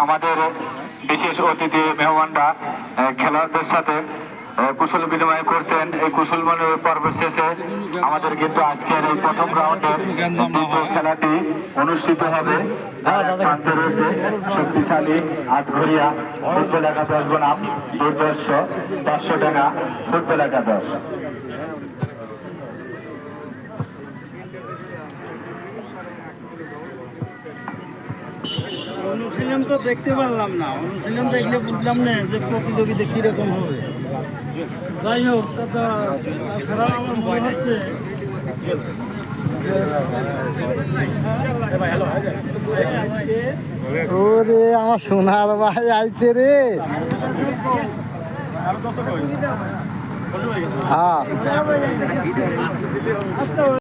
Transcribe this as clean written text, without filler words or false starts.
আমাদের বিশেষ অতিথি মেহমানরা খেলোয়াড়দের সাথে কুশল বিনিময় করছেন। এই কুশল বিনিময় পর্ব শেষে আমাদের কিন্তু আজকের এই প্রথম রাউন্ডের দ্বিতীয় খেলাটি অনুষ্ঠিত হবে। প্রান্তে রয়েছে শক্তিশালী আটঘরিয়া ফুটবল একাদশ বনাম দুর্দর্শ 500 টাকা ফুটবল একাদশ। অনুশীলন তো দেখতে পারলাম না, অনুশীলন দেখলে বুঝলাম না যে প্রতিযোগিতা কিরকম হবে। যাই হোক, তাছাড়া আমার মনে হচ্ছে ওরে আমার সোনার ভাই আইছে রে। হ্যাঁ।